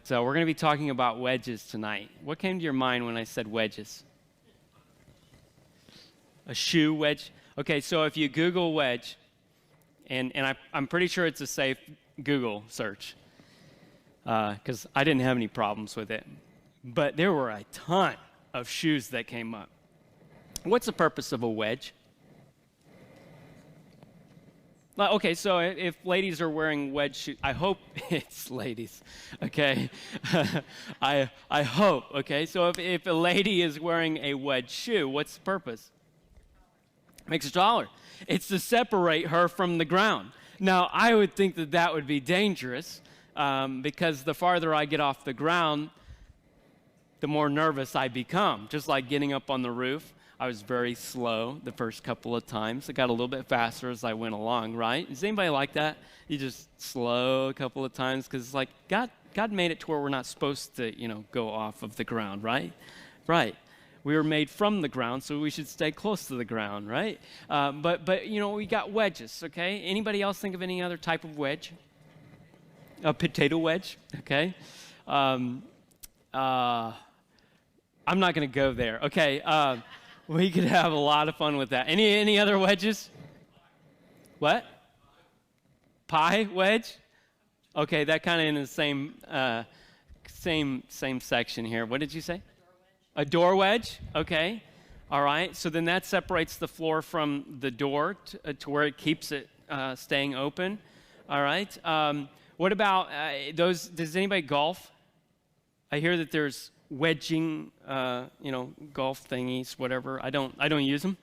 But we're going to be talking about wedges tonight. What came to your mind when I said wedges? A shoe wedge? Okay, so if you Google wedge, and I'm pretty sure it's a safe Google search, because I didn't have any problems with it. But there were a ton of shoes that came up. What's the purpose of a wedge? Okay, so if ladies are wearing wedge shoes, I hope it's ladies, okay? I hope, okay? So if a lady is wearing a wedge shoe, what's the purpose? Makes her taller. It's to separate her from the ground. Now, I would think that would be dangerous because the farther I get off the ground, the more nervous I become. Just like getting up on the roof. I was very slow the first couple of times. I got a little bit faster as I went along, right? Is anybody like that? You just slow a couple of times because it's like God made it to where we're not supposed to, go off of the ground, right? Right. We were made from the ground, so we should stay close to the ground, right? But we got wedges, okay? Anybody else think of any other type of wedge? A potato wedge, okay? I'm not going to go there, okay? We could have a lot of fun with that. Any other wedges? What? Pie wedge? Okay, that kind of in the same section here. What did you say? A door wedge? Okay. All right. So then that separates the floor from the door to where it keeps it staying open. All right. What about those? Does anybody golf? I hear that there's wedging, golf thingies, whatever. I don't use them.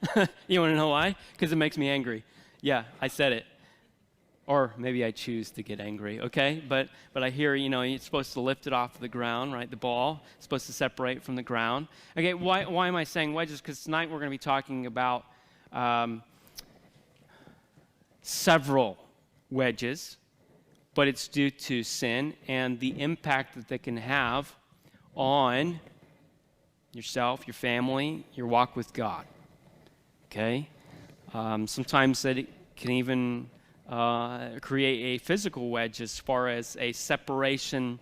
You want to know why? Because it makes me angry. Yeah, I said it. Or maybe I choose to get angry, okay? But I hear, you're supposed to lift it off the ground, right? The ball is supposed to separate from the ground. Okay, why am I saying wedges? Because tonight we're going to be talking about several wedges, but it's due to sin and the impact that they can have on yourself, your family, your walk with God, okay? Sometimes that it can even create a physical wedge as far as a separation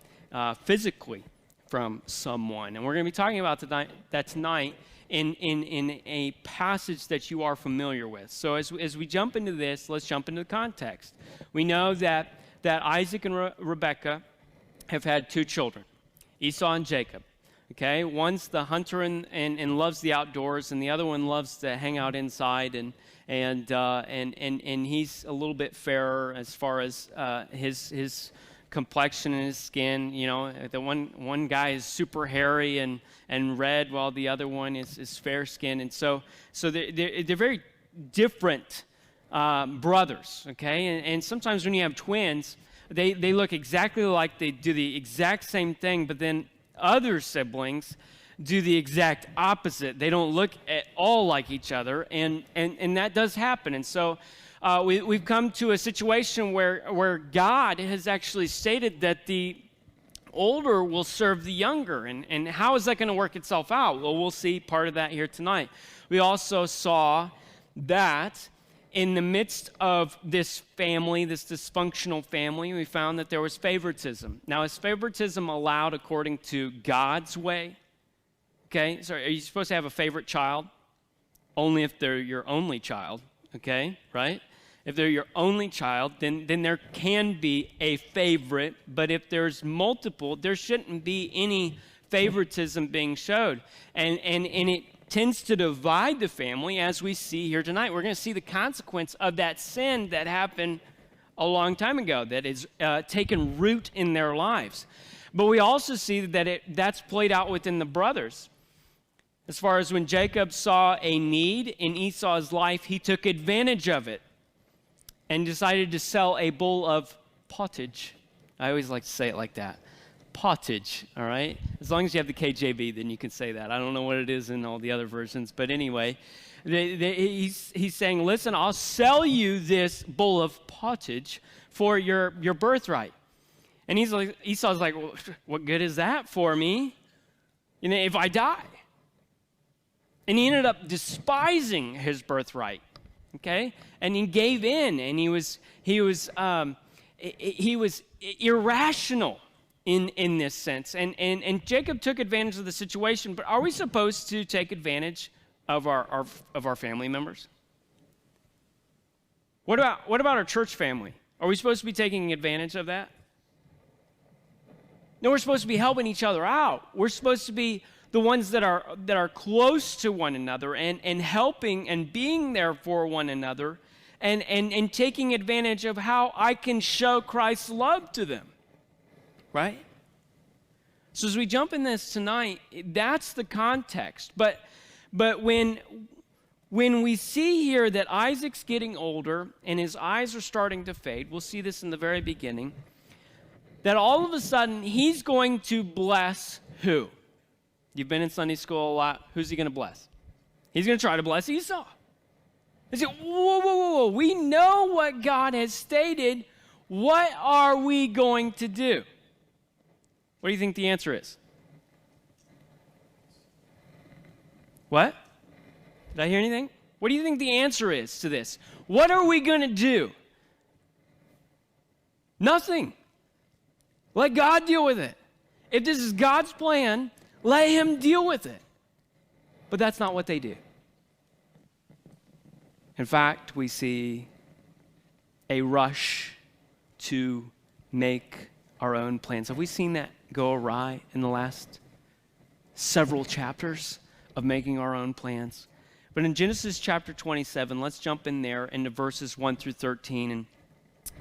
physically from someone. And we're going to be talking about that tonight in a passage that you are familiar with. So as we jump into this, let's jump into the context. We know that Isaac and Rebekah have had two children, Esau and Jacob. Okay, one's the hunter and loves the outdoors, and the other one loves to hang out inside, and he's a little bit fairer as far as his complexion and his skin. The one guy is super hairy and red, while the other one is fair skinned, and so they're very different brothers. Okay, and sometimes when you have twins, they look exactly like they do the exact same thing, but then other siblings do the exact opposite. They don't look at all like each other, and that does happen. And so we've come to a situation where God has actually stated that the older will serve the younger. And how is that going to work itself out? Well, we'll see part of that here tonight. We also saw that in the midst of this family, this dysfunctional family, we found that there was favoritism. Now, is favoritism allowed according to God's way? Okay, so are you supposed to have a favorite child? Only if they're your only child, okay, right? If they're your only child, then there can be a favorite, but if there's multiple, there shouldn't be any favoritism being showed. And it tends to divide the family, as we see here tonight. We're going to see the consequence of that sin that happened a long time ago, that is taken root in their lives. But we also see that that's played out within the brothers. As far as when Jacob saw a need in Esau's life, he took advantage of it and decided to sell a bowl of pottage. I always like to say it like that. Pottage, all right? As long as you have the KJV, then you can say that. I don't know what it is in all the other versions, but anyway, he's saying, listen, I'll sell you this bowl of pottage for your birthright. And Esau's like, well, what good is that for me? If I die? And he ended up despising his birthright, okay? And he gave in, and he was irrational in this sense. And Jacob took advantage of the situation, but are we supposed to take advantage of our family members? What about our church family? Are we supposed to be taking advantage of that? No, we're supposed to be helping each other out. We're supposed to be the ones that are close to one another and helping and being there for one another and taking advantage of how I can show Christ's love to them. Right? So as we jump in this tonight, that's the context. But when we see here that Isaac's getting older and his eyes are starting to fade, we'll see this in the very beginning, that all of a sudden he's going to bless who? You've been in Sunday school a lot. Who's he going to bless? He's going to try to bless Esau. They say, whoa. We know what God has stated. What are we going to do? What do you think the answer is? What? Did I hear anything? What do you think the answer is to this? What are we going to do? Nothing. Let God deal with it. If this is God's plan, let him deal with it. But that's not what they do. In fact, we see a rush to make our own plans. Have we seen that go awry in the last several chapters of making our own plans? But in Genesis chapter 27, let's jump in there into verses 1 through 13.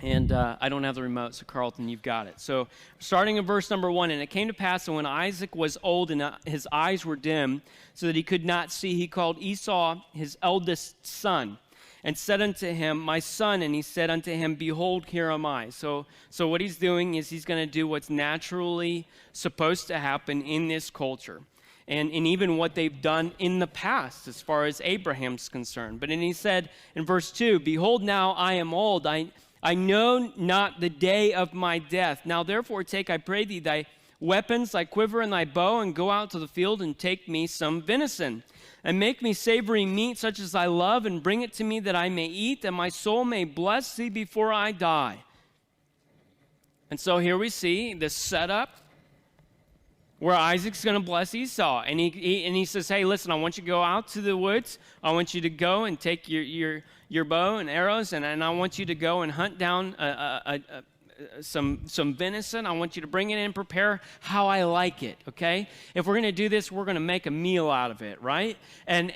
And I don't have the remote, so Carlton, you've got it. So starting in verse number 1, and it came to pass that when Isaac was old and his eyes were dim, so that he could not see, he called Esau his eldest son, and said unto him, My son. And he said unto him, Behold, here am I. So what he's doing is he's going to do what's naturally supposed to happen in this culture. And even what they've done in the past as far as Abraham's concerned. But then he said in verse 2, Behold, now I am old. I know not the day of my death. Now therefore take, I pray thee, thy weapons, thy quiver, and thy bow, and go out to the field, and take me some venison, and make me savory meat such as I love, and bring it to me that I may eat, that my soul may bless thee before I die. And so here we see this setup where Isaac's going to bless Esau. And he says, hey, listen, I want you to go out to the woods. I want you to go and take your bow and arrows, and I want you to go and hunt down some venison. I want you to bring it in and prepare how I like it, okay? If we're going to do this, we're going to make a meal out of it, right? And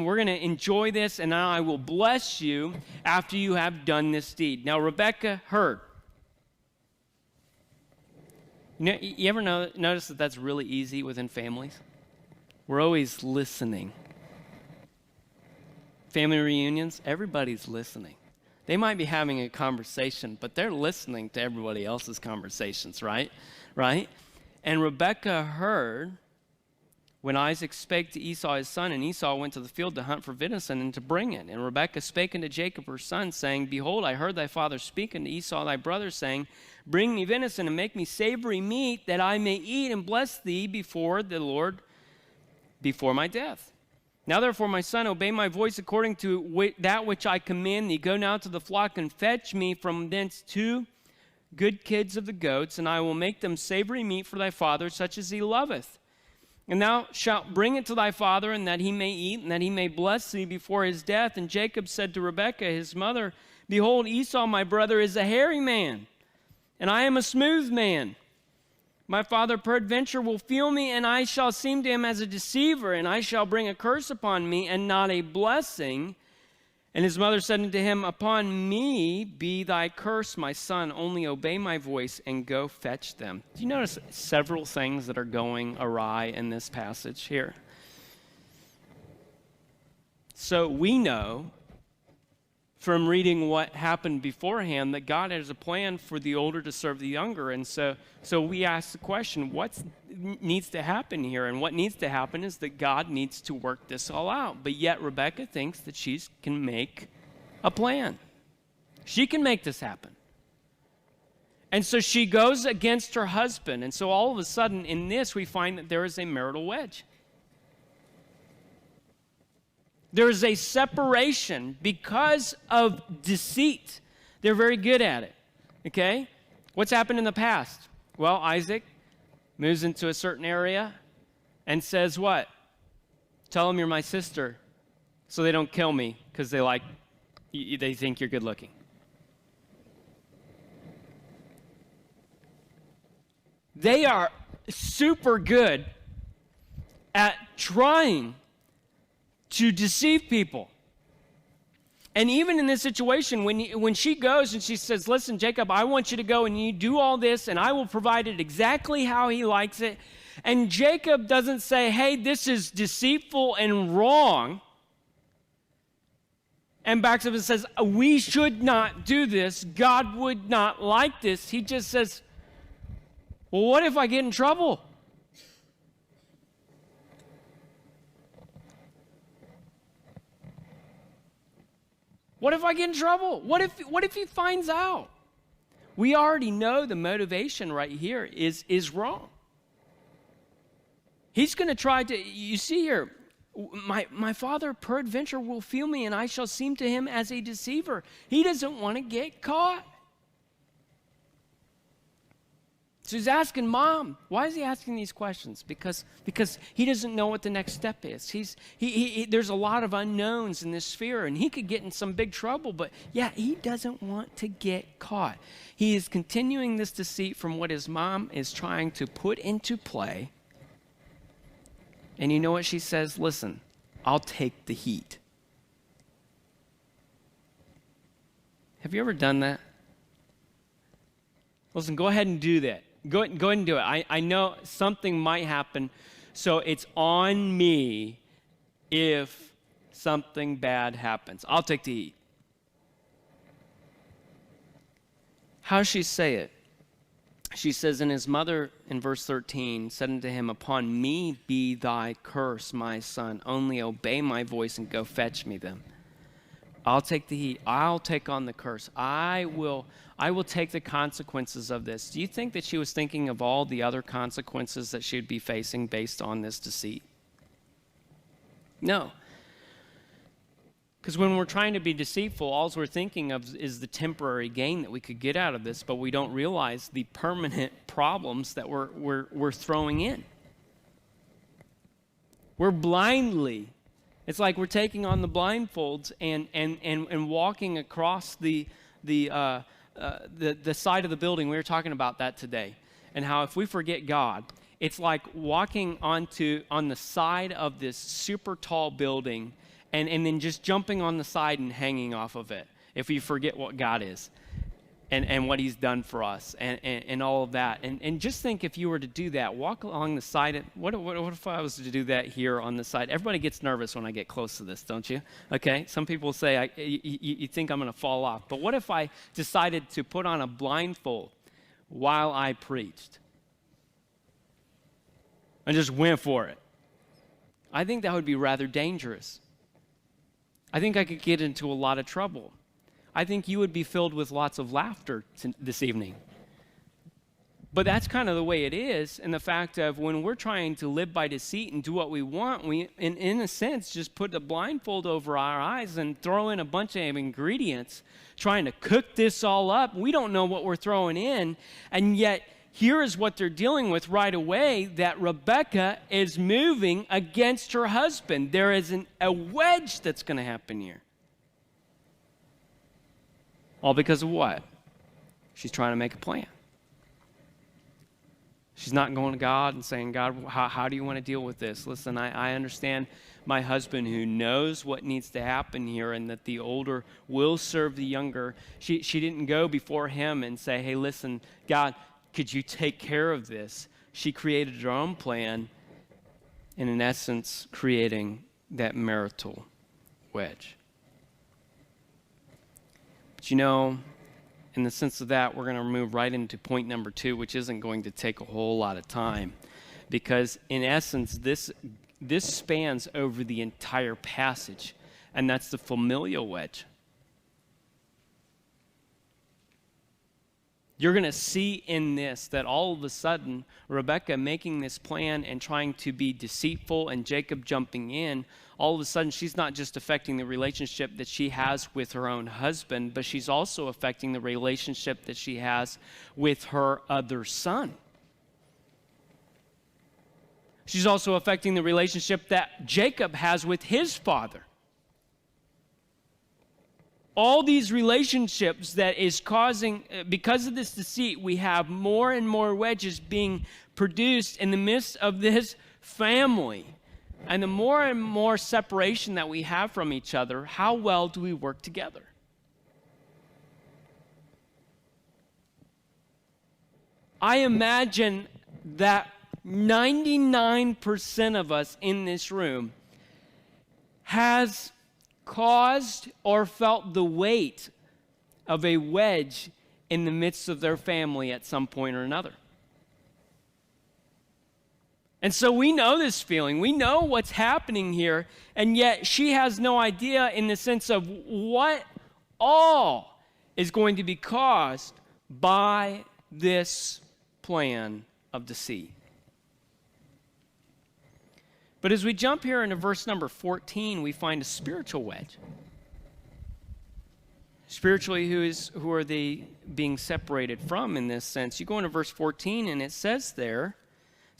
we're going to enjoy this, and I will bless you after you have done this deed. Now, Rebekah heard. You ever notice that that's really easy within families? We're always listening. Family reunions, everybody's listening. They might be having a conversation, but they're listening to everybody else's conversations, right? Right? And Rebekah heard when Isaac spake to Esau his son, and Esau went to the field to hunt for venison and to bring it. And Rebekah spake unto Jacob her son, saying, Behold, I heard thy father speak unto Esau thy brother, saying, Bring me venison and make me savory meat, that I may eat and bless thee before the Lord before my death. Now therefore, my son, obey my voice according to that which I command thee. Go now to the flock and fetch me from thence 2 good kids of the goats, and I will make them savory meat for thy father, such as he loveth. And thou shalt bring it to thy father, and that he may eat, and that he may bless thee before his death. And Jacob said to Rebekah his mother, Behold, Esau my brother is a hairy man, and I am a smooth man. My father peradventure will feel me, and I shall seem to him as a deceiver, and I shall bring a curse upon me, and not a blessing. And his mother said unto him, Upon me be thy curse, my son, only obey my voice, and go fetch them. Do you notice several things that are going awry in this passage here? So we know from reading what happened beforehand that God has a plan for the older to serve the younger. And so we ask the question, what needs to happen here? And what needs to happen is that God needs to work this all out. But yet Rebekah thinks that she can make a plan. She can make this happen. And so she goes against her husband. And so all of a sudden in this we find that there is a marital wedge. There is a separation because of deceit. They're very good at it, okay? What's happened in the past? Well, Isaac moves into a certain area, and says what? Tell them you're my sister so they don't kill me because they think you're good looking. They are super good at trying to deceive people. And even in this situation, when she goes and she says, listen, Jacob, I want you to go and you do all this, and I will provide it exactly how he likes it. And Jacob doesn't say, hey, this is deceitful and wrong, and backs up and says, we should not do this. God would not like this. He just says, well, what if I get in trouble? What if I get in trouble? What if he finds out? We already know the motivation right here is wrong. He's going to try to, you see here, my father peradventure will feel me, and I shall seem to him as a deceiver. He doesn't want to get caught. So he's asking Mom. Why is he asking these questions? Because he doesn't know what the next step is. There's a lot of unknowns in this sphere, and he could get in some big trouble, but yeah, he doesn't want to get caught. He is continuing this deceit from what his mom is trying to put into play. And you know what she says? Listen, I'll take the heat. Have you ever done that? Listen, go ahead and do that. Go ahead and do it. I know something might happen, so it's on me if something bad happens. I'll take the heat. How does she say it? She says, and his mother, in verse 13, said unto him, upon me be thy curse, my son. Only obey my voice and go fetch me them. I'll take the heat. I'll take on the curse. I will take the consequences of this. Do you think that she was thinking of all the other consequences that she would be facing based on this deceit? No. Because when we're trying to be deceitful, all we're thinking of is the temporary gain that we could get out of this, but we don't realize the permanent problems that we're throwing in. We're blindly, it's like we're taking on the blindfolds and walking across the side of the building. We were talking about that today, and how if we forget God, it's like walking on the side of this super tall building and then just jumping on the side and hanging off of it if we forget what God is and what he's done for us and all of that. And just think if you were to do that, walk along the side. What if I was to do that here on the side? Everybody gets nervous when I get close to this, don't you? Okay, some people say, you think I'm going to fall off. But what if I decided to put on a blindfold while I preached? And just went for it. I think that would be rather dangerous. I think I could get into a lot of trouble. I think you would be filled with lots of laughter this evening. But that's kind of the way it is, in the fact of when we're trying to live by deceit and do what we want, we, in a sense, just put a blindfold over our eyes and throw in a bunch of ingredients, trying to cook this all up. We don't know what we're throwing in, and yet here is what they're dealing with right away, that Rebekah is moving against her husband. There is a wedge that's going to happen here. All because of what? She's trying to make a plan. She's not going to God and saying, God, how do you want to deal with this? Listen, I understand my husband who knows what needs to happen here and that the older will serve the younger. She didn't go before him and say, hey, listen, God, could you take care of this? She created her own plan and in essence creating that marital wedge. But you know, in the sense of that, we're going to move right into point number 2, which isn't going to take a whole lot of time. Because in essence, this spans over the entire passage, and that's the familial wedge. You're going to see in this that all of a sudden, Rebekah making this plan and trying to be deceitful and Jacob jumping in, all of a sudden she's not just affecting the relationship that she has with her own husband, but she's also affecting the relationship that she has with her other son. She's also affecting the relationship that Jacob has with his father. All these relationships that is causing, because of this deceit, we have more and more wedges being produced in the midst of this family. And the more and more separation that we have from each other, how well do we work together? I imagine that 99% of us in this room has caused or felt the weight of a wedge in the midst of their family at some point or another. And so we know this feeling. We know what's happening here, and yet she has no idea in the sense of what all is going to be caused by this plan of deceit. But as we jump here into verse number 14, we find a spiritual wedge. Spiritually, who are they being separated from in this sense? You go into verse 14, and it says there,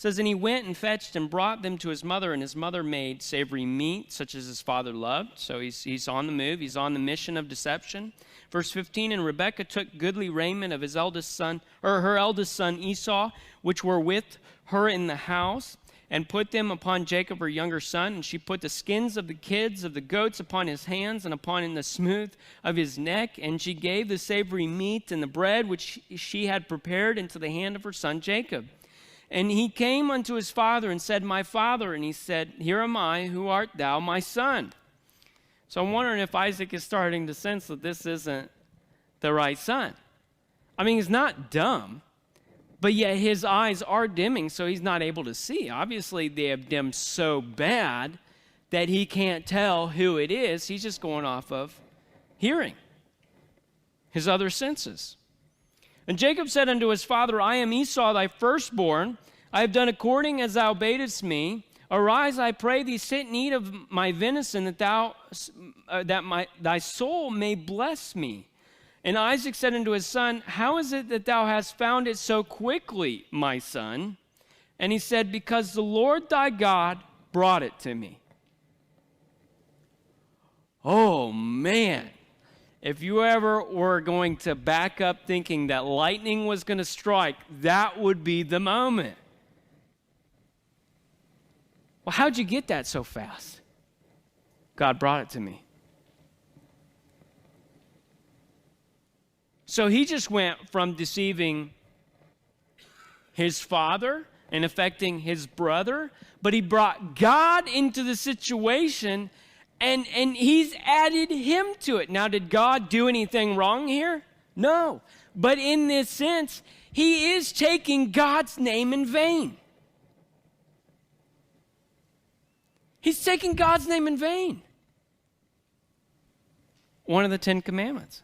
and he went and fetched and brought them to his mother, and his mother made savory meat, such as his father loved. So he's on the move. He's on the mission of deception. Verse 15, and Rebekah took goodly raiment of his eldest son, or her eldest son Esau, which were with her in the house, and put them upon Jacob, her younger son. And she put the skins of the kids of the goats upon his hands and upon the smooth of his neck. And she gave the savory meat and the bread which she had prepared into the hand of her son Jacob. And he came unto his father and said, my father. And he said, here am I, who art thou, my son? So I'm wondering if Isaac is starting to sense that this isn't the right son. I mean, he's not dumb, but yet his eyes are dimming, so he's not able to see. Obviously, they have dimmed so bad that he can't tell who it is. He's just going off of hearing, his other senses. And Jacob said unto his father, I am Esau, thy firstborn. I have done according as thou badest me. Arise, I pray thee, sit and eat of my venison, that thy soul may bless me. And Isaac said unto his son, how is it that thou hast found it so quickly, my son? And he said, because the Lord thy God brought it to me. Oh, man. If you ever were going to back up thinking that lightning was going to strike, that would be the moment. Well, how'd you get that so fast? God brought it to me. So he just went from deceiving his father and affecting his brother, but he brought God into the situation, and he's added him to it. Now, did God do anything wrong here? No. But in this sense, he is taking God's name in vain. He's taking God's name in vain. One of the 10 Commandments.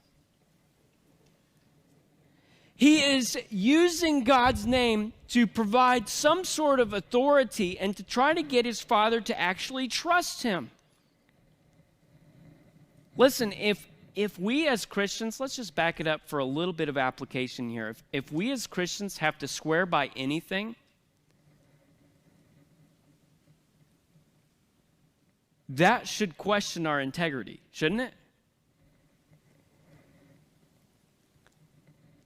He is using God's name to provide some sort of authority and to try to get his father to actually trust him. Listen, if we as Christians, let's just back it up for a little bit of application here. If we as Christians have to swear by anything, that should question our integrity, shouldn't it?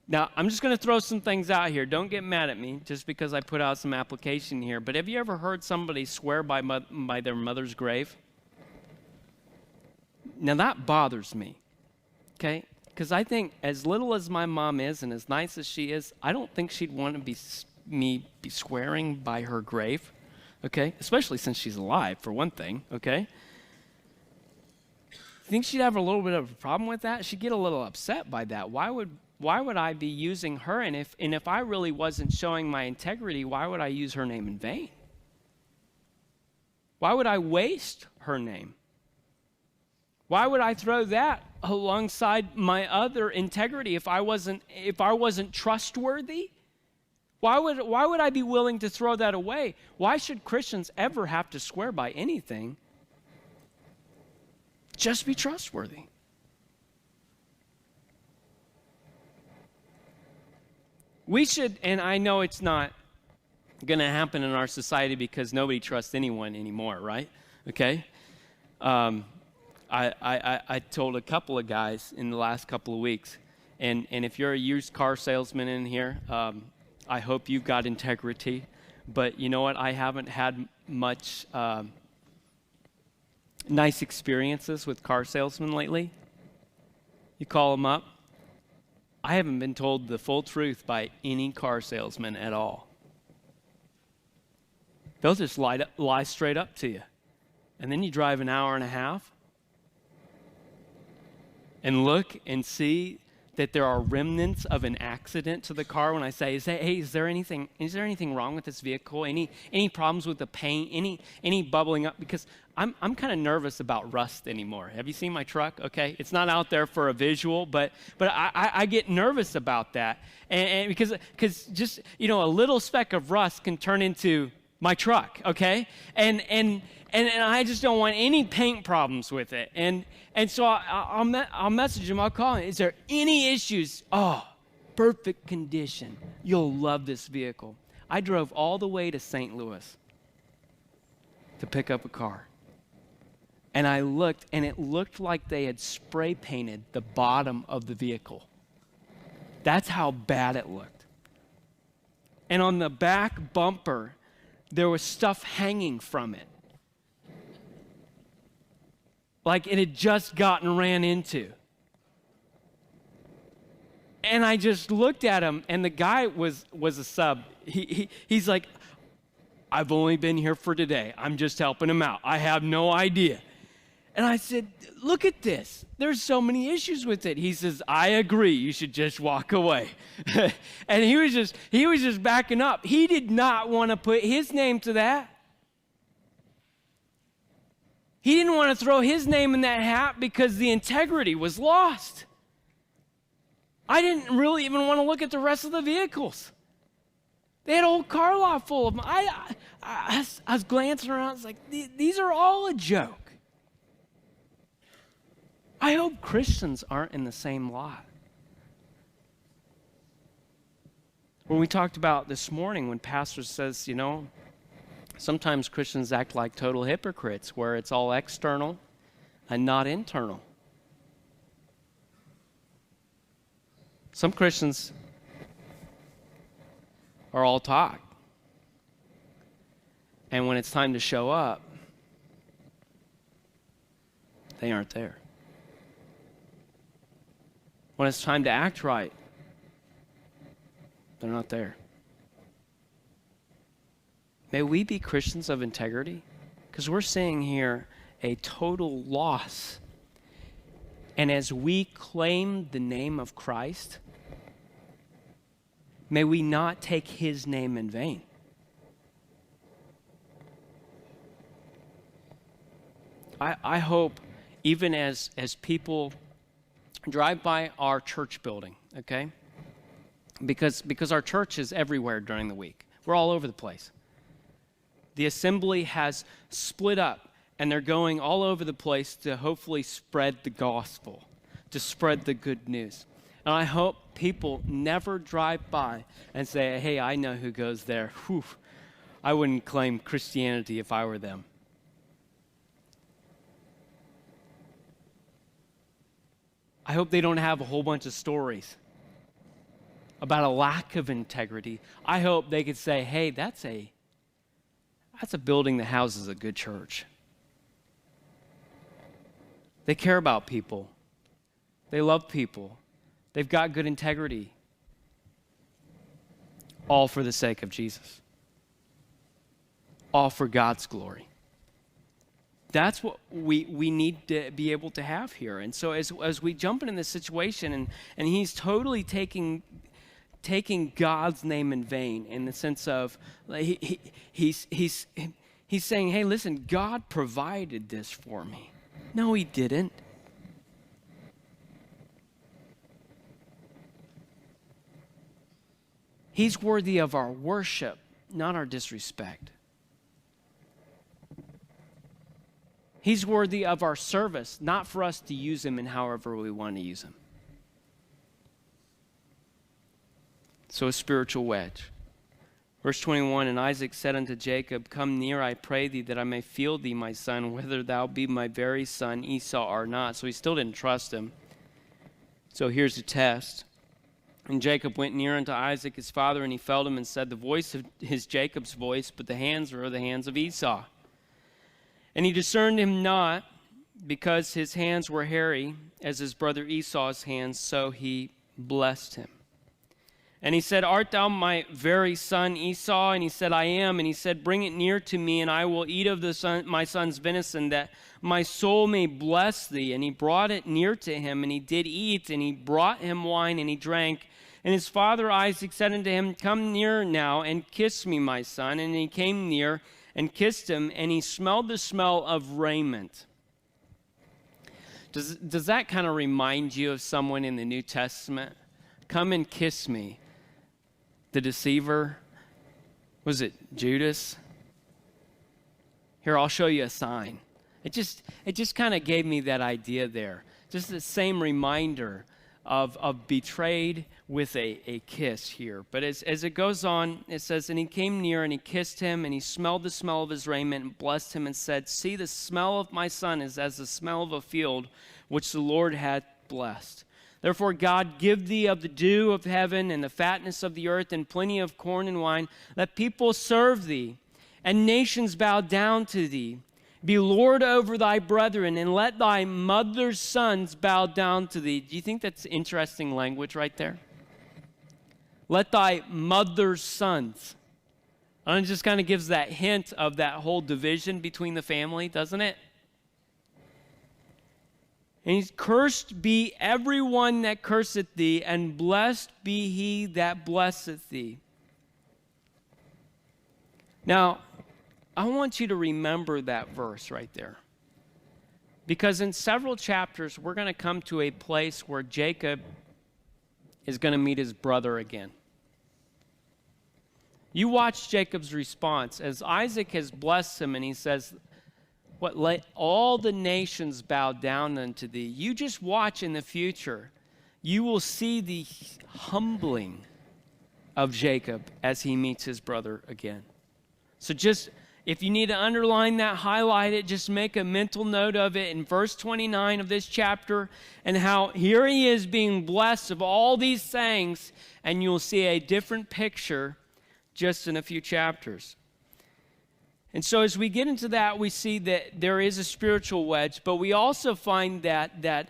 Now, I'm just going to throw some things out here. Don't get mad at me just because I put out some application here. But have you ever heard somebody swear by their mother's grave? Now, that bothers me, okay? Because I think as little as my mom is and as nice as she is, I don't think she'd want to be swearing by her grave, okay? Especially since she's alive, for one thing, okay? You think she'd have a little bit of a problem with that? She'd get a little upset by that. Why would I be using her? And if I really wasn't showing my integrity, why would I use her name in vain? Why would I waste her name? Why would I throw that alongside my other integrity if I wasn't trustworthy? Why would I be willing to throw that away? Why should Christians ever have to swear by anything? Just be trustworthy. We should, and I know it's not going to happen in our society because nobody trusts anyone anymore, right? Okay? I told a couple of guys in the last couple of weeks, and if you're a used car salesman in here, I hope you've got integrity. But you know what? I haven't had much nice experiences with car salesmen lately. You call them up. I haven't been told the full truth by any car salesman at all. They'll just lie straight up to you. And then you drive an hour and a half and look and see that there are remnants of an accident to the car. When I say, hey, is there anything wrong with this vehicle? Any problems with the paint? Any bubbling up? Because I'm kind of nervous about rust anymore. Have you seen my truck? Okay, it's not out there for a visual, but I get nervous about that, and because just a little speck of rust can turn into my truck. Okay, and I just don't want any paint problems with it, and so I'll message him. I'll call him. Is there any issues? Oh, perfect condition. You'll love this vehicle. I drove all the way to St. Louis to pick up a car. And I looked, and it looked like they had spray painted the bottom of the vehicle. That's how bad it looked. And on the back bumper, there was stuff hanging from it, like it had just gotten ran into. And I just looked at him, and the guy was a sub. He's like, I've only been here for today. I'm just helping him out. I have no idea. And I said, look at this. There's so many issues with it. He says, I agree. You should just walk away. And he was just backing up. He did not want to put his name to that. He didn't want to throw his name in that hat because the integrity was lost. I didn't really even want to look at the rest of the vehicles. They had a whole car lot full of them. I was glancing around. It's like, these are all a joke. I hope Christians aren't in the same lot. When we talked about this morning, when pastor says, sometimes Christians act like total hypocrites, where it's all external and not internal. Some Christians are all talk. And when it's time to show up, they aren't there. When it's time to act right, they're not there. May we be Christians of integrity, because we're seeing here a total loss. And as we claim the name of Christ, may we not take his name in vain. I hope, even as people drive by our church building, okay? Because our church is everywhere during the week. We're all over the place. The assembly has split up, and they're going all over the place to hopefully spread the gospel, to spread the good news. And I hope people never drive by and say, hey, I know who goes there. Whew, I wouldn't claim Christianity if I were them. I hope they don't have a whole bunch of stories about a lack of integrity. I hope they could say, hey, that's a building that houses a good church. They care about people. They love people. They've got good integrity. All for the sake of Jesus. All for God's glory. That's what we need to be able to have here. And so as we jump into this situation, and he's totally taking God's name in vain, in the sense of he's saying, hey, listen, God provided this for me. No, he didn't. He's worthy of our worship, not our disrespect. He's worthy of our service, not for us to use him in however we want to use him. So a spiritual wedge. Verse 21, and Isaac said unto Jacob, come near, I pray thee, that I may feel thee, my son, whether thou be my very son Esau or not. So he still didn't trust him. So here's the test. And Jacob went near unto Isaac his father, and he felt him and said, the voice of his Jacob's voice, but the hands were the hands of Esau. And he discerned him not, because his hands were hairy, as his brother Esau's hands, so he blessed him. And he said, art thou my very son Esau? And he said, I am. And he said, bring it near to me, and I will eat of my son's venison, that my soul may bless thee. And he brought it near to him, and he did eat, and he brought him wine, and he drank. And his father Isaac said unto him, come near now, and kiss me, my son. And he came near, and kissed him, and he smelled the smell of raiment. Does that kind of remind you of someone in the New Testament? Come and kiss me. The deceiver, was it Judas? Here, I'll show you a sign. It just kind of gave me that idea there. Just the same reminder of betrayed with a kiss here. But as it goes on, it says, and he came near and he kissed him, and he smelled the smell of his raiment and blessed him and said, see, the smell of my son is as the smell of a field which the Lord hath blessed. Therefore, God, give thee of the dew of heaven and the fatness of the earth and plenty of corn and wine. Let people serve thee, and nations bow down to thee. Be Lord over thy brethren, and let thy mother's sons bow down to thee. Do you think that's interesting language right there? Let thy mother's sons. And it just kind of gives that hint of that whole division between the family, doesn't it? And he's, cursed be everyone that curseth thee, and blessed be he that blesseth thee. Now, I want you to remember that verse right there. Because in several chapters, we're going to come to a place where Jacob is going to meet his brother again. You watch Jacob's response as Isaac has blessed him, and he says, what, let all the nations bow down unto thee. You just watch in the future. You will see the humbling of Jacob as he meets his brother again. So just, if you need to underline that, highlight it, just make a mental note of it in verse 29 of this chapter, and how here he is being blessed of all these things, and you'll see a different picture just in a few chapters. And so as we get into that, we see that there is a spiritual wedge, but we also find that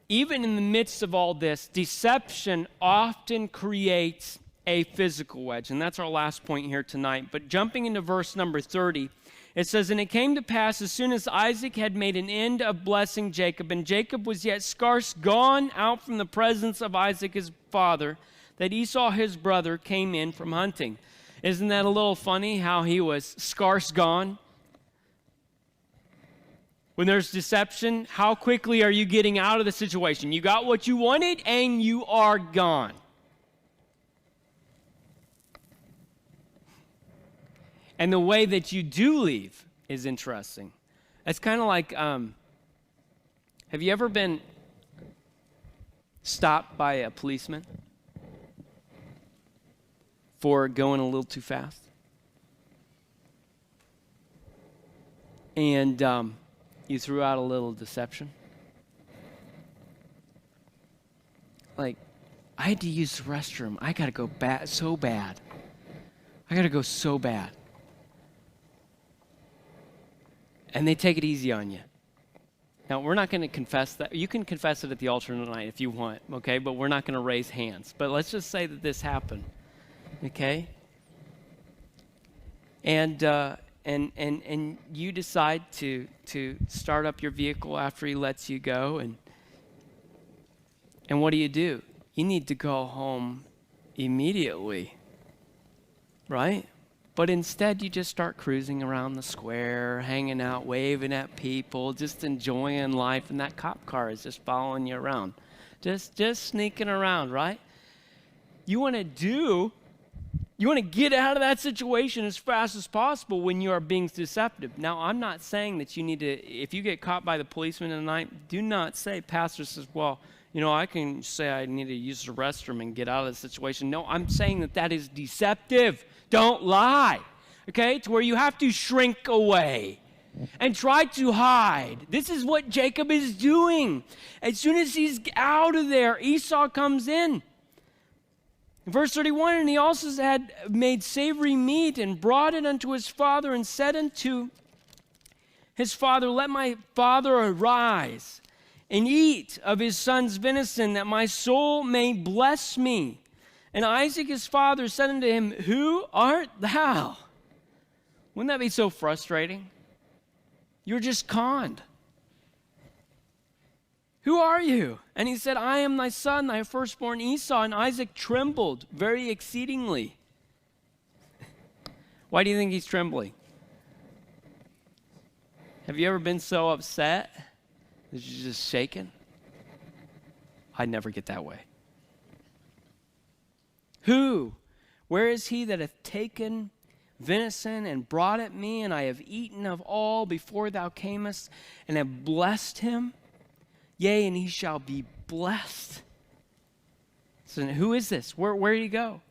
even in the midst of all this, deception often creates a physical wedge. And that's our last point here tonight. But jumping into verse number 30, it says, and it came to pass as soon as Isaac had made an end of blessing Jacob, and Jacob was yet scarce gone out from the presence of Isaac his father, that Esau his brother came in from hunting. Isn't that a little funny how he was scarce gone? When there's deception, how quickly are you getting out of the situation? You got what you wanted and you are gone. And the way that you do leave is interesting. It's kind of like, have you ever been stopped by a policeman for going a little too fast? And you threw out a little deception? Like, I had to use the restroom. I got to go so bad. I got to go so bad. And they take it easy on you. Now, we're not going to confess that. You can confess it at the altar tonight if you want, okay? But we're not going to raise hands. But let's just say that this happened. Okay? And you decide to start up your vehicle after he lets you go, and what do? You need to go home immediately, right? But instead you just start cruising around the square, hanging out, waving at people, just enjoying life, and that cop car is just following you around, just sneaking around, right? You want to get out of that situation as fast as possible when you are being deceptive. Now, I'm not saying that you need to, if you get caught by the policeman tonight, do not say, Pastor says, well, I can say I need to use the restroom and get out of the situation. No, I'm saying that is deceptive. Don't lie, okay? To where you have to shrink away and try to hide. This is what Jacob is doing. As soon as he's out of there, Esau comes in. Verse 31, and he also had made savory meat and brought it unto his father and said unto his father, let my father arise and eat of his son's venison, that my soul may bless me. And Isaac his father said unto him, who art thou? Wouldn't that be so frustrating? You're just conned. Who are you? And he said, I am thy son, thy firstborn Esau. And Isaac trembled very exceedingly. Why do you think he's trembling? Have you ever been so upset that you're just shaking? I never get that way. Who? Where is he that hath taken venison and brought it me, and I have eaten of all before thou camest, and have blessed him? Yea, and he shall be blessed. So who is this? Where did he go?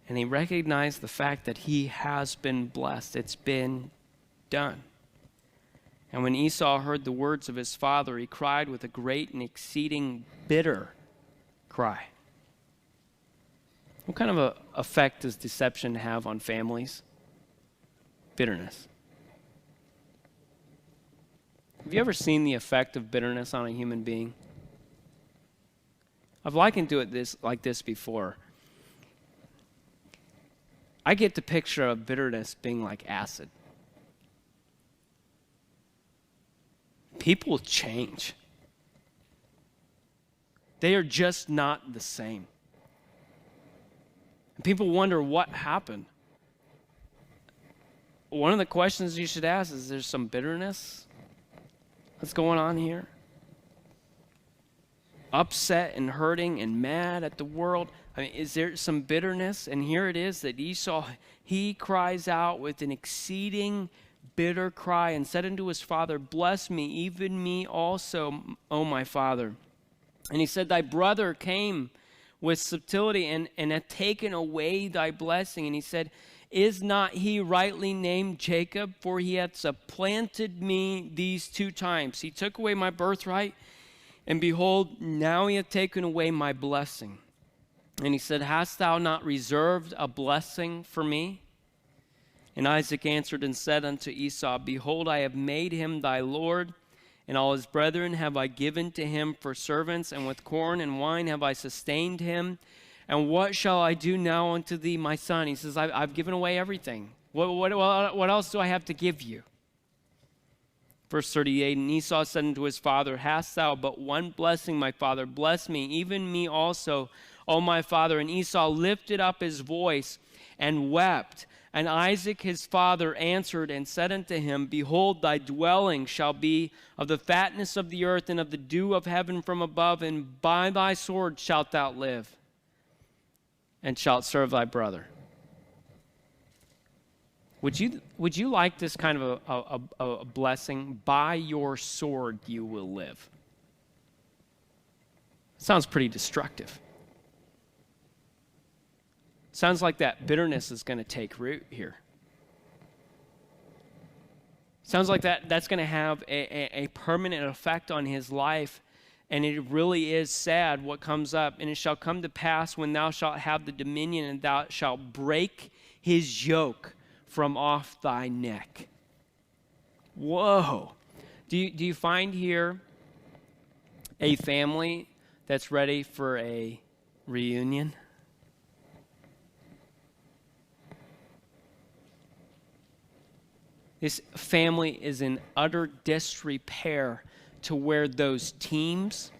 And he recognized the fact that he has been blessed. It's been done. And when Esau heard the words of his father, he cried with a great and exceeding bitter cry. What kind of a effect does deception have on families? Bitterness. Have you ever seen the effect of bitterness on a human being? I've likened to it like this before. I get the picture of bitterness being like acid. People change. They are just not the same. And people wonder what happened. One of the questions you should ask is there some bitterness that's going on here? Upset and hurting and mad at the world. I mean, is there some bitterness? And here it is that Esau, he cries out with an exceeding bitter cry and said unto his father, bless me, even me also, O my father. And he said, thy brother came with subtlety and hath taken away thy blessing. And he said, is not he rightly named Jacob? For he hath supplanted me these 2 times. He took away my birthright, and behold, now he hath taken away my blessing. And he said, hast thou not reserved a blessing for me? And Isaac answered and said unto Esau, behold, I have made him thy lord, and all his brethren have I given to him for servants, and with corn and wine have I sustained him. And what shall I do now unto thee, my son? He says, I've given away everything. What else do I have to give you? Verse 38, and Esau said unto his father, hast thou but one blessing, my father? Bless me, even me also, O my father. And Esau lifted up his voice and wept. And Isaac his father answered and said unto him, behold, thy dwelling shall be of the fatness of the earth and of the dew of heaven from above, and by thy sword shalt thou live, and shalt serve thy brother. Would you like this kind of a blessing? By your sword you will live. Sounds pretty destructive. Sounds like that bitterness is going to take root here. Sounds like that's going to have a permanent effect on his life. And it really is sad what comes up. And it shall come to pass when thou shalt have the dominion, and thou shalt break his yoke from off thy neck. Whoa. Do you find here a family that's ready for a reunion? This family is in utter disrepair to where those teams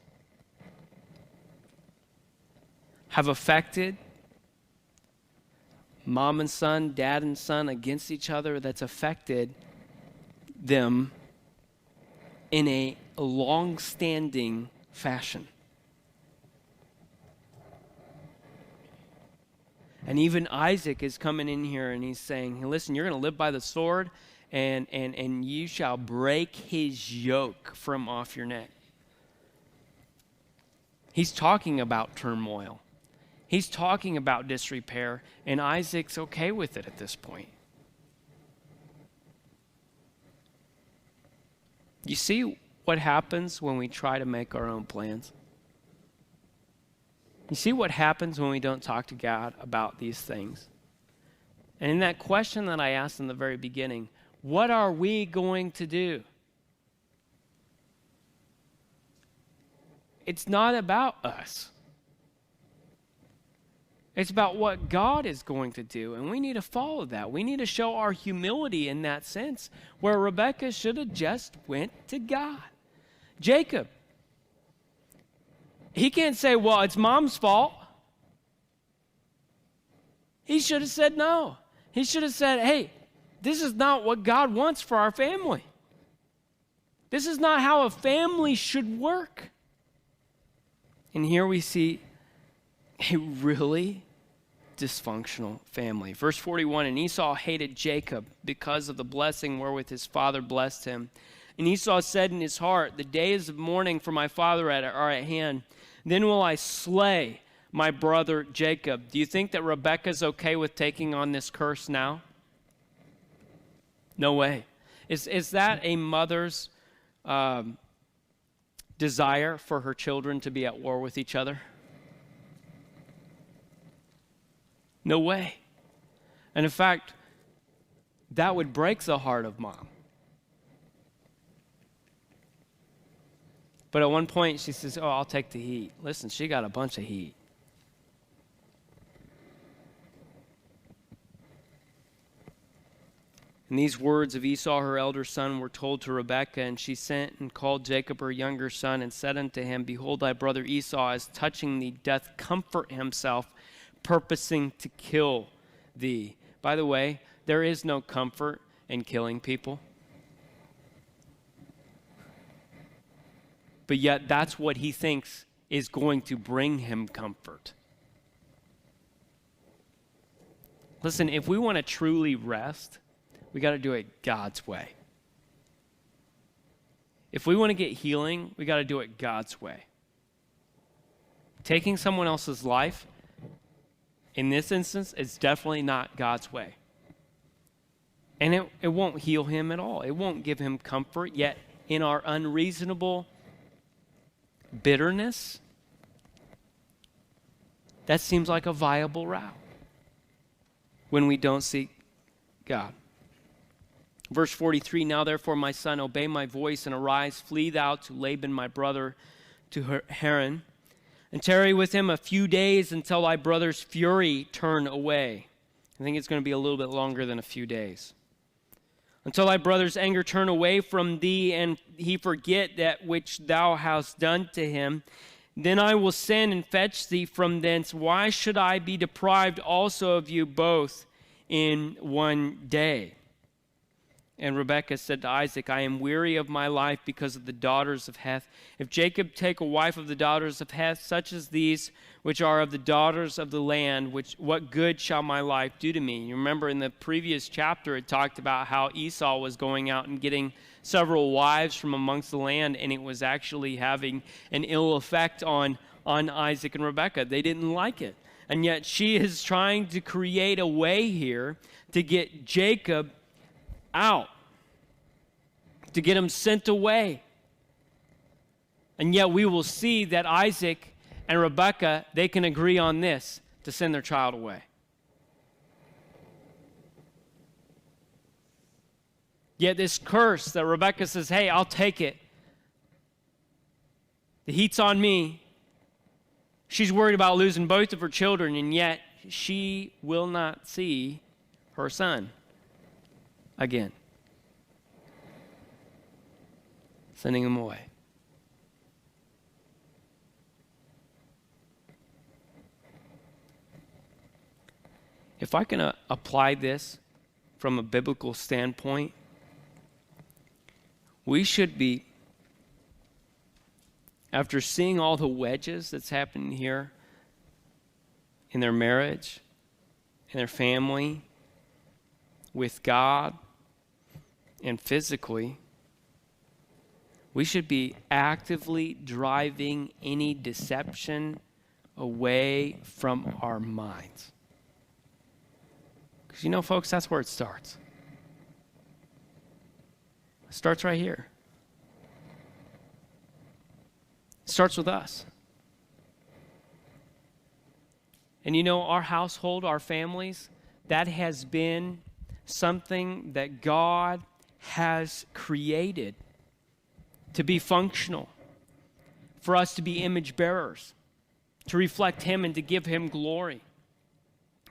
have affected mom and son, dad and son against each other. That's affected them in a long-standing fashion. And even Isaac is coming in here and he's saying, hey, listen, you're going to live by the sword, and you shall break his yoke from off your neck. He's talking about turmoil. He's talking about disrepair, and Isaac's okay with it at this point. You see what happens when we try to make our own plans? You see what happens when we don't talk to God about these things? And in that question that I asked in the very beginning, what are we going to do? It's not about us. It's about what God is going to do, and we need to follow that. We need to show our humility in that sense, where Rebekah should have just went to God. Jacob, he can't say, well, it's mom's fault. He should have said no. He should have said, hey, this is not what God wants for our family. This is not how a family should work. And here we see a really dysfunctional family. Verse 41, and Esau hated Jacob because of the blessing wherewith his father blessed him. And Esau said in his heart, the days of mourning for my father are at hand. Then will I slay my brother Jacob. Do you think that Rebekah's okay with taking on this curse now? No way. Is that a mother's desire for her children to be at war with each other? No way. And in fact, that would break the heart of mom. But at one point she says, oh, I'll take the heat. Listen, she got a bunch of heat. And these words of Esau, her elder son, were told to Rebekah, and she sent and called Jacob, her younger son, and said unto him, behold, thy brother Esau, as touching thee, doth comfort himself, purposing to kill thee. By the way, there is no comfort in killing people. But yet that's what he thinks is going to bring him comfort. Listen, if we want to truly rest, we got to do it God's way. If we want to get healing, we got to do it God's way. Taking someone else's life, in this instance, is definitely not God's way. And it won't heal him at all. It won't give him comfort, yet in our unreasonable bitterness, that seems like a viable route when we don't seek God. Verse 43, now therefore, my son, obey my voice and arise, flee thou to Laban my brother, to Haran, and tarry with him a few days until thy brother's fury turn away. I think it's going to be a little bit longer than a few days. Until thy brother's anger turn away from thee, and he forget that which thou hast done to him. Then I will send and fetch thee from thence. Why should I be deprived also of you both in one day? And Rebekah said to Isaac, I am weary of my life because of the daughters of Heth. If Jacob take a wife of the daughters of Heth, such as these, which are of the daughters of the land, what good shall my life do to me? You remember in the previous chapter, it talked about how Esau was going out and getting several wives from amongst the land, and it was actually having an ill effect on Isaac and Rebekah. They didn't like it. And yet she is trying to create a way here to get Jacob out, to get him sent away. And yet we will see that Isaac and Rebekah, they can agree on this, to send their child away. Yet this curse that Rebekah says, hey, I'll take it. The heat's on me. She's worried about losing both of her children, and yet she will not see her son again. Sending him away. If I can apply this from a biblical standpoint, we should be, after seeing all the wedges that's happening here in their marriage, in their family, with God, and physically, We should be actively driving any deception away from our minds. Because folks, that's where it starts. It starts right here. It starts with us. And our household, our families, that has been something that God has created to be functional, for us to be image bearers, to reflect Him and to give Him glory.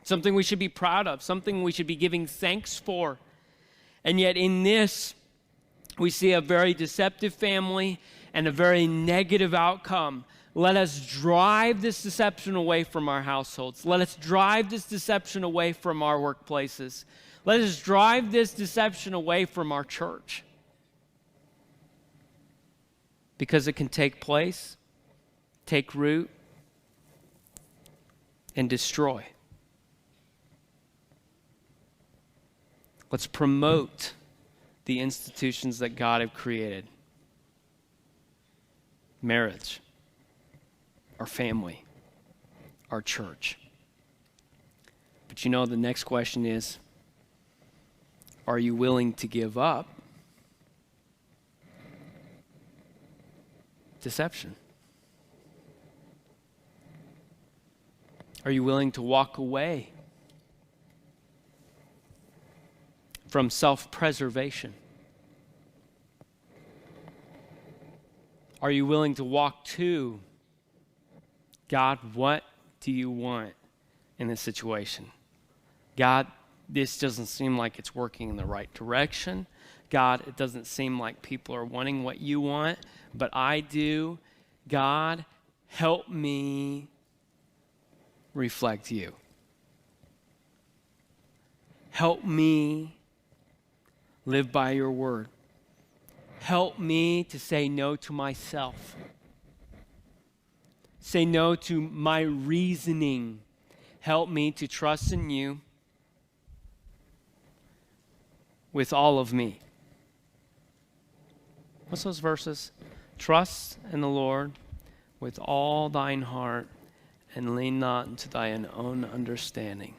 Something we should be proud of, something we should be giving thanks for. And yet in this, we see a very deceptive family and a very negative outcome. Let us drive this deception away from our households. Let us drive this deception away from our workplaces. Let us drive this deception away from our church. Because it can take place, take root, and destroy. Let's promote the institutions that God has created. Marriage, our family, our church. But the next question is, are you willing to give up deception? Are you willing to walk away from self-preservation? Are you willing to walk to God, what do you want in this situation? God, this doesn't seem like it's working in the right direction. God, it doesn't seem like people are wanting what you want, but I do. God, help me reflect you. Help me live by your word. Help me to say no to myself. Say no to my reasoning. Help me to trust in you with all of me. What's those verses? Trust in the Lord with all thine heart, and lean not into thine own understanding.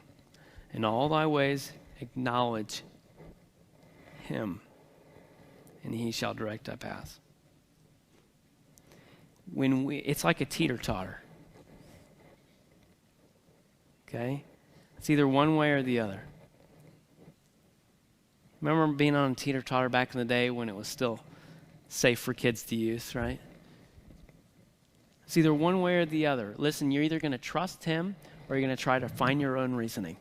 In all thy ways acknowledge him, and he shall direct thy paths. It's like a teeter-totter. Okay? It's either one way or the other. Remember being on a teeter-totter back in the day when it was still safe for kids to use, right? It's either one way or the other. Listen, you're either going to trust him or you're going to try to find your own reasoning.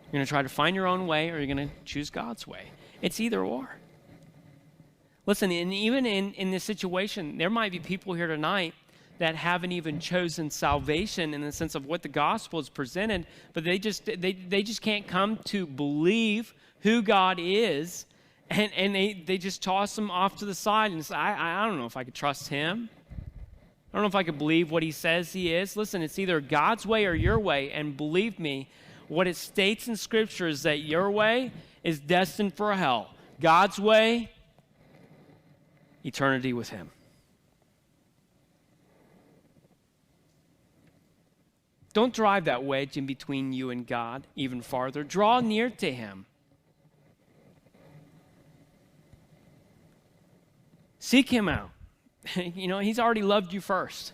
You're going to try to find your own way or you're going to choose God's way. It's either or. Listen, and even in this situation, there might be people here tonight that haven't even chosen salvation in the sense of what the gospel is presented, but they just can't come to believe who God is, and they just toss him off to the side and say, I don't know if I could trust him. I don't know if I could believe what he says he is. Listen, it's either God's way or your way, and believe me, what it states in Scripture is that your way is destined for hell. God's way, eternity with him. Don't drive that wedge in between you and God even farther. Draw near to him. Seek him out. He's already loved you first.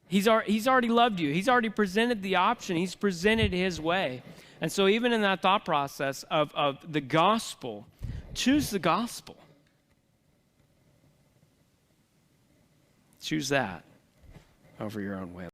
He's already loved you. He's already presented the option. He's presented his way. And so even in that thought process of the gospel, choose the gospel. Choose that over your own way.